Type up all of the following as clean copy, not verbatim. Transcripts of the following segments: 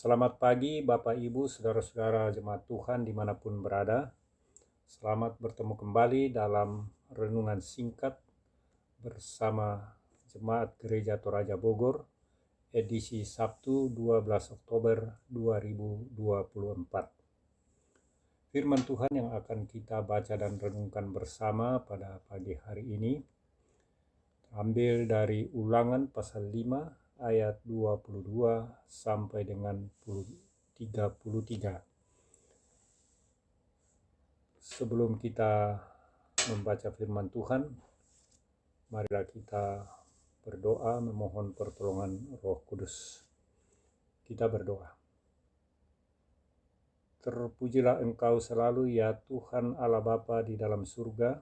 Selamat pagi Bapak Ibu, Saudara-saudara jemaat Tuhan dimanapun berada. Selamat bertemu kembali dalam renungan singkat bersama Jemaat Gereja Toraja Bogor, edisi Sabtu 12 Oktober 2024. Firman Tuhan yang akan kita baca dan renungkan bersama pada pagi hari ini ambil dari Ulangan pasal 5 ayat 22 sampai dengan 33. Sebelum kita membaca firman Tuhan, marilah kita berdoa memohon pertolongan Roh Kudus. Kita berdoa. Terpujilah Engkau selalu ya Tuhan Allah Bapa di dalam surga.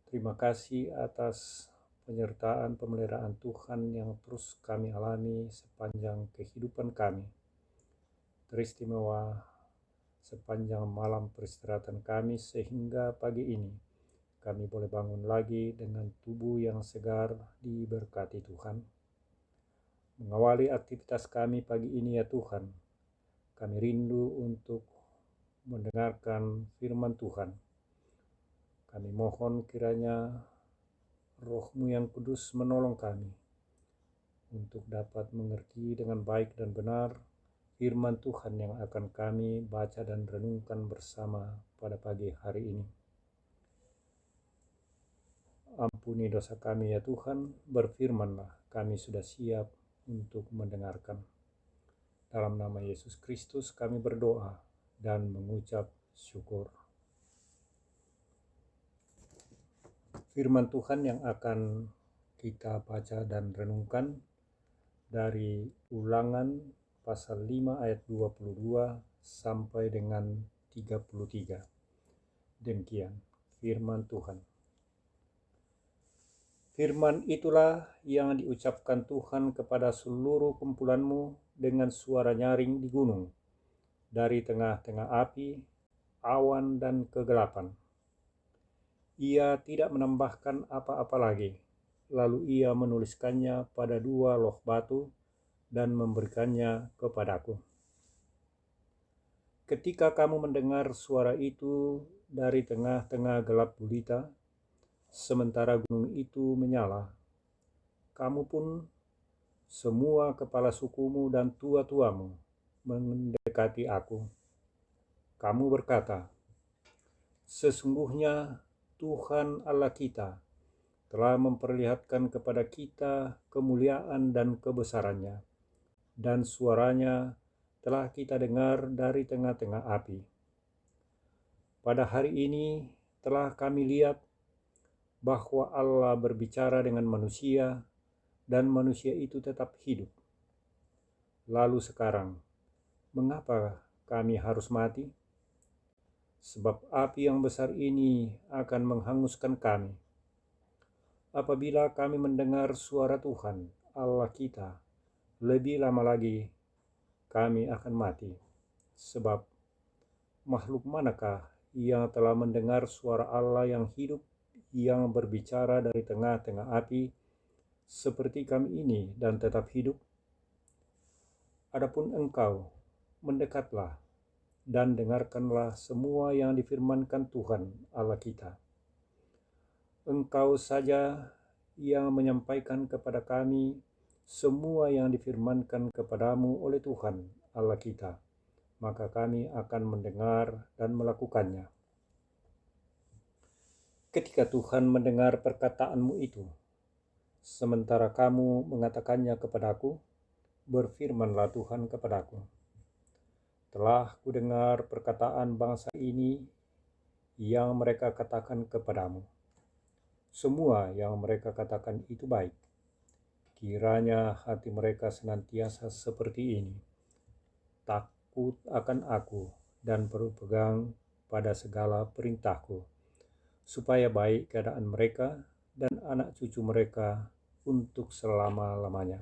Terima kasih atas penyertaan pemeliharaan Tuhan yang terus kami alami sepanjang kehidupan kami. Teristimewa sepanjang malam peristirahatan kami sehingga pagi ini kami boleh bangun lagi dengan tubuh yang segar diberkati Tuhan. Mengawali aktivitas kami pagi ini ya Tuhan, kami rindu untuk mendengarkan firman Tuhan. Kami mohon kiranya Roh-Mu yang kudus menolong kami untuk dapat mengerti dengan baik dan benar firman Tuhan yang akan kami baca dan renungkan bersama pada pagi hari ini. Ampuni dosa kami ya Tuhan, berfirmanlah, kami sudah siap untuk mendengarkan. Dalam nama Yesus Kristus kami berdoa dan mengucap syukur. Firman Tuhan yang akan kita baca dan renungkan dari Ulangan pasal 5 ayat 22 sampai dengan 33. Demikian firman Tuhan. Firman itulah yang diucapkan Tuhan kepada seluruh kumpulanmu dengan suara nyaring di gunung, dari tengah-tengah api, awan dan kegelapan. Ia tidak menambahkan apa-apa lagi, lalu ia menuliskannya pada 2 loh batu dan memberikannya kepadaku. Ketika kamu mendengar suara itu dari tengah-tengah gelap gulita, sementara gunung itu menyala, kamu pun semua kepala sukumu dan tua-tuamu mendekati aku. Kamu berkata, sesungguhnya Tuhan Allah kita telah memperlihatkan kepada kita kemuliaan dan kebesarannya, dan suaranya telah kita dengar dari tengah-tengah api. Pada hari ini telah kami lihat bahwa Allah berbicara dengan manusia dan manusia itu tetap hidup. Lalu sekarang, mengapa kami harus mati? Sebab api yang besar ini akan menghanguskan kami. Apabila kami mendengar suara Tuhan, Allah kita, lebih lama lagi kami akan mati. Sebab makhluk manakah yang telah mendengar suara Allah yang hidup, yang berbicara dari tengah-tengah api, seperti kami ini dan tetap hidup? Adapun engkau, mendekatlah dan dengarkanlah semua yang difirmankan Tuhan Allah kita. Engkau saja yang menyampaikan kepada kami semua yang difirmankan kepadamu oleh Tuhan Allah kita, maka kami akan mendengar dan melakukannya. Ketika Tuhan mendengar perkataanmu itu, sementara kamu mengatakannya kepadaku, berfirmanlah Tuhan kepadaku, telah kudengar perkataan bangsa ini yang mereka katakan kepadamu. Semua yang mereka katakan itu baik. Kiranya hati mereka senantiasa seperti ini, takut akan aku dan berpegang pada segala perintahku, supaya baik keadaan mereka dan anak cucu mereka untuk selama-lamanya.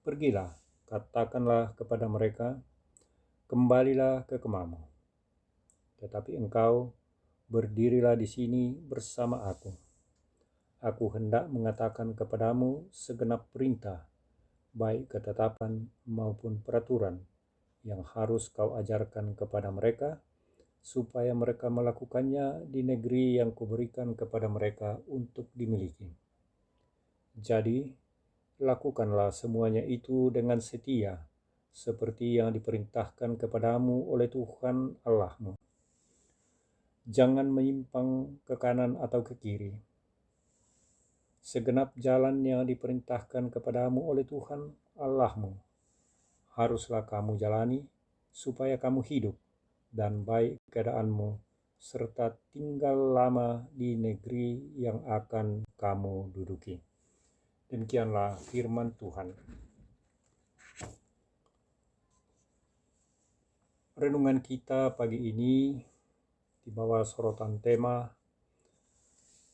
Pergilah, katakanlah kepada mereka, kembalilah ke kemahmu. Tetapi engkau berdirilah di sini bersama aku. Aku hendak mengatakan kepadamu segenap perintah baik ketetapan maupun peraturan yang harus kau ajarkan kepada mereka, supaya mereka melakukannya di negeri yang kuberikan kepada mereka untuk dimiliki. Jadi, lakukanlah semuanya itu dengan setia, seperti yang diperintahkan kepadamu oleh Tuhan Allahmu. Jangan menyimpang ke kanan atau ke kiri. Segenap jalan yang diperintahkan kepadamu oleh Tuhan Allahmu haruslah kamu jalani, supaya kamu hidup dan baik keadaanmu, serta tinggal lama di negeri yang akan kamu duduki. Demikianlah firman Tuhan. Renungan kita pagi ini di bawah sorotan tema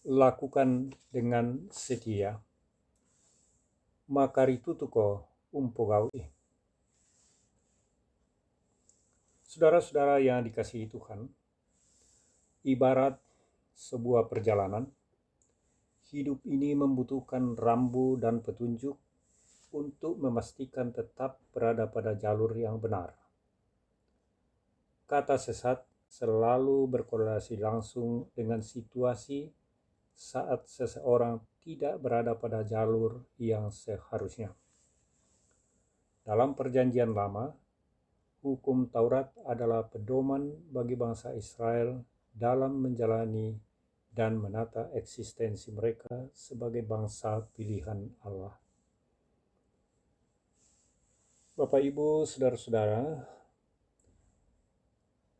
lakukan dengan setia. Makaritutuko umpogawi. Saudara-saudara yang dikasihi Tuhan, ibarat sebuah perjalanan, hidup ini membutuhkan rambu dan petunjuk untuk memastikan tetap berada pada jalur yang benar. Kata sesat selalu berkorelasi langsung dengan situasi saat seseorang tidak berada pada jalur yang seharusnya. Dalam Perjanjian Lama, hukum Taurat adalah pedoman bagi bangsa Israel dalam menjalani dan menata eksistensi mereka sebagai bangsa pilihan Allah. Bapak, Ibu, Saudara-saudara,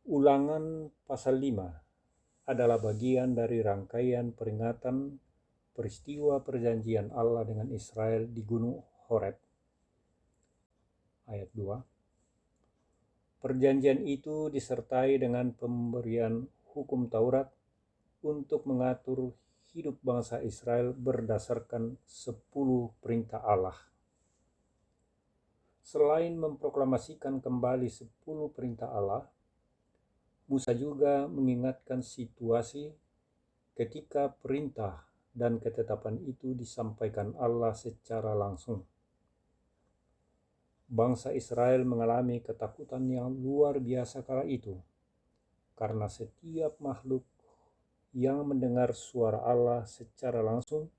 Ulangan pasal 5 adalah bagian dari rangkaian peringatan peristiwa perjanjian Allah dengan Israel di Gunung Horeb. Ayat 2. Perjanjian itu disertai dengan pemberian hukum Taurat untuk mengatur hidup bangsa Israel berdasarkan 10 perintah Allah. Selain memproklamasikan kembali 10 perintah Allah, Musa juga mengingatkan situasi ketika perintah dan ketetapan itu disampaikan Allah secara langsung. Bangsa Israel mengalami ketakutan yang luar biasa kala itu, karena setiap makhluk yang mendengar suara Allah secara langsung,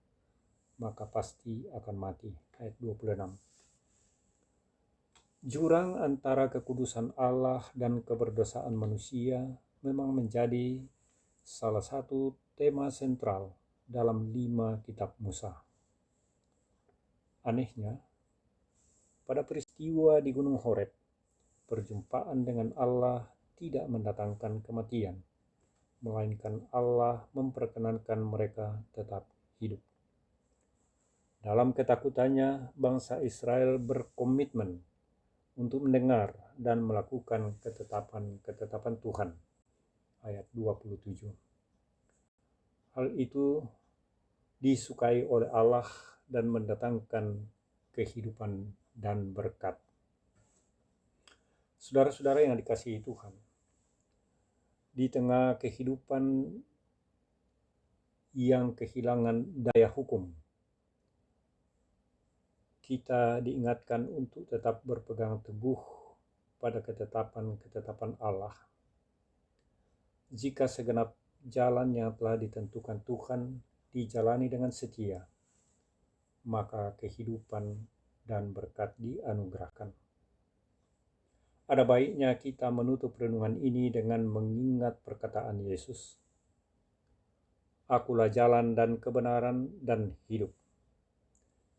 maka pasti akan mati. Ayat 26. Jurang antara kekudusan Allah dan keberdosaan manusia memang menjadi salah satu tema sentral dalam 5 kitab Musa. Anehnya, pada peristiwa di Gunung Horeb, perjumpaan dengan Allah tidak mendatangkan kematian, melainkan Allah memperkenankan mereka tetap hidup. Dalam ketakutannya, bangsa Israel berkomitmen untuk mendengar dan melakukan ketetapan Tuhan. Ayat 27. Hal itu disukai oleh Allah dan mendatangkan kehidupan dan berkat. Saudara-saudara yang dikasihi Tuhan, di tengah kehidupan yang kehilangan daya hukum, kita diingatkan untuk tetap berpegang teguh pada ketetapan-ketetapan Allah. Jika segenap jalan yang telah ditentukan Tuhan dijalani dengan setia, maka kehidupan dan berkat dianugerahkan. Ada baiknya kita menutup renungan ini dengan mengingat perkataan Yesus, "Akulah jalan dan kebenaran dan hidup."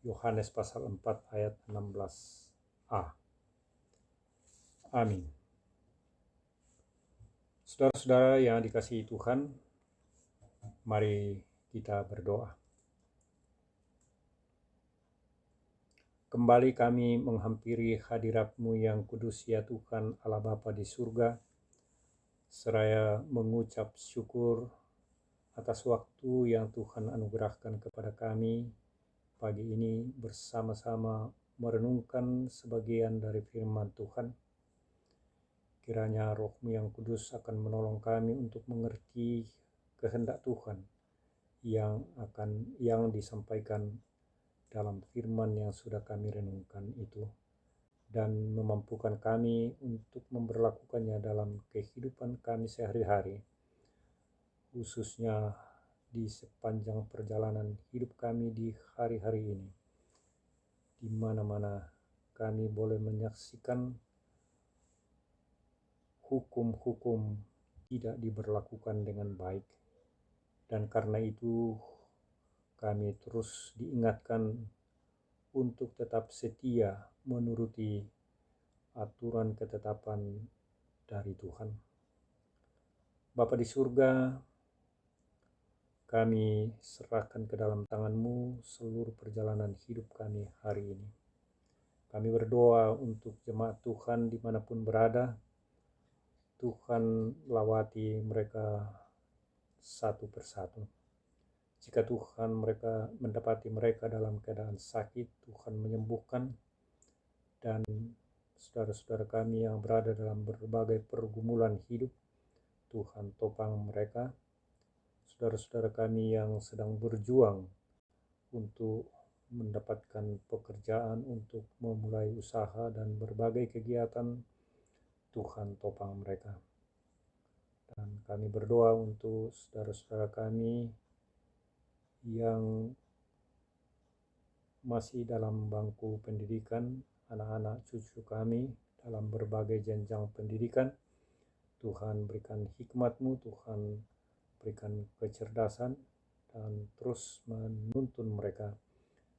Yohanes pasal 4 ayat 16a. Amin. Saudara-saudara yang dikasihi Tuhan, mari kita berdoa. Kembali kami menghampiri hadirat-Mu yang kudus, ya Tuhan Allah Bapa di surga, seraya mengucap syukur atas waktu yang Tuhan anugerahkan kepada kami pagi ini bersama-sama merenungkan sebagian dari firman Tuhan. Kiranya Roh-Mu yang kudus akan menolong kami untuk mengerti kehendak Tuhan yang disampaikan dalam firman yang sudah kami renungkan itu, dan memampukan kami untuk memberlakukannya dalam kehidupan kami sehari-hari, khususnya di sepanjang perjalanan hidup kami di hari-hari ini, di mana-mana kami boleh menyaksikan hukum-hukum tidak diberlakukan dengan baik. Dan karena itu kami terus diingatkan untuk tetap setia menuruti aturan ketetapan dari Tuhan. Bapa di surga, kami serahkan ke dalam tangan-Mu seluruh perjalanan hidup kami hari ini. Kami berdoa untuk jemaat Tuhan dimanapun berada. Tuhan lawati mereka satu persatu. Jika Tuhan mendapati mereka dalam keadaan sakit, Tuhan menyembuhkan. Dan saudara-saudara kami yang berada dalam berbagai pergumulan hidup, Tuhan topang mereka. Saudara-saudara kami yang sedang berjuang untuk mendapatkan pekerjaan, untuk memulai usaha dan berbagai kegiatan, Tuhan topang mereka. Dan kami berdoa untuk saudara-saudara kami yang masih dalam bangku pendidikan, anak-anak cucu kami dalam berbagai jenjang pendidikan. Tuhan berikan hikmat-Mu, Tuhan berikan kecerdasan, dan terus menuntun mereka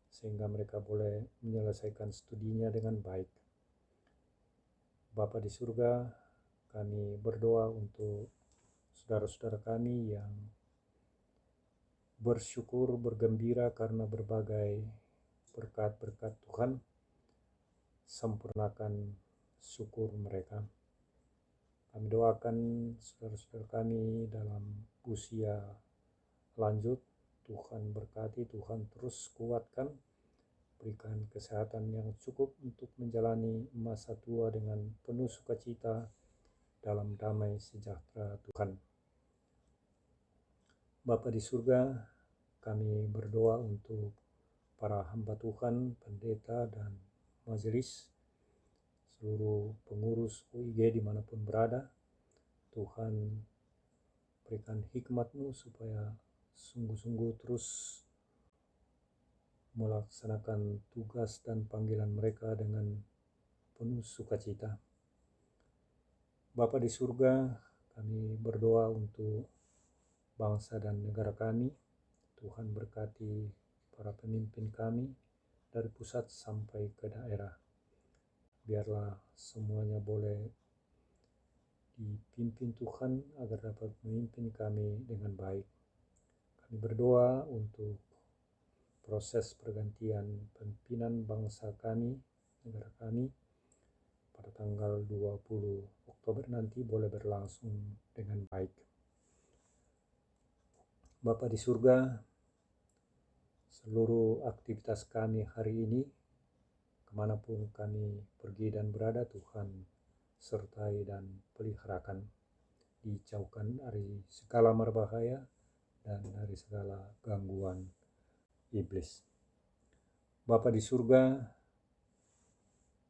sehingga mereka boleh menyelesaikan studinya dengan baik. Bapa di surga, kami berdoa untuk saudara-saudara kami yang bersyukur, bergembira karena berbagai berkat-berkat Tuhan. Sempurnakan syukur mereka. Kami doakan saudara-saudara kami dalam usia lanjut, Tuhan berkati, Tuhan terus kuatkan, berikan kesehatan yang cukup untuk menjalani masa tua dengan penuh sukacita dalam damai sejahtera Tuhan. Bapa di surga, kami berdoa untuk para hamba Tuhan, pendeta dan majelis, seluruh pengurus UIG dimanapun berada. Tuhan berikan hikmat-Mu supaya sungguh-sungguh terus melaksanakan tugas dan panggilan mereka dengan penuh sukacita. Bapa di surga, kami berdoa untuk bangsa dan negara kami. Tuhan berkati para pemimpin kami dari pusat sampai ke daerah. Biarlah semuanya boleh dipimpin Tuhan agar dapat memimpin kami dengan baik. Kami berdoa untuk proses pergantian pimpinan bangsa kami, negara kami, pada tanggal 20 Oktober nanti boleh berlangsung dengan baik. Bapa di surga, seluruh aktivitas kami hari ini, kemanapun kami pergi dan berada, Tuhan sertai dan peliharakan, dijauhkan dari segala marbahaya dan dari segala gangguan iblis. Bapa di surga,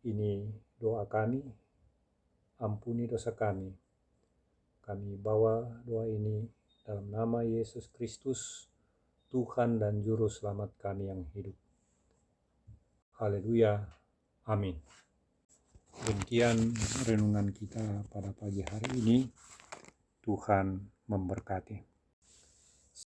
ini doa kami, ampuni dosa kami. Kami bawa doa ini dalam nama Yesus Kristus, Tuhan dan Juru Selamat kami yang hidup. Haleluya. Amin. Demikian renungan kita pada pagi hari ini. Tuhan memberkati.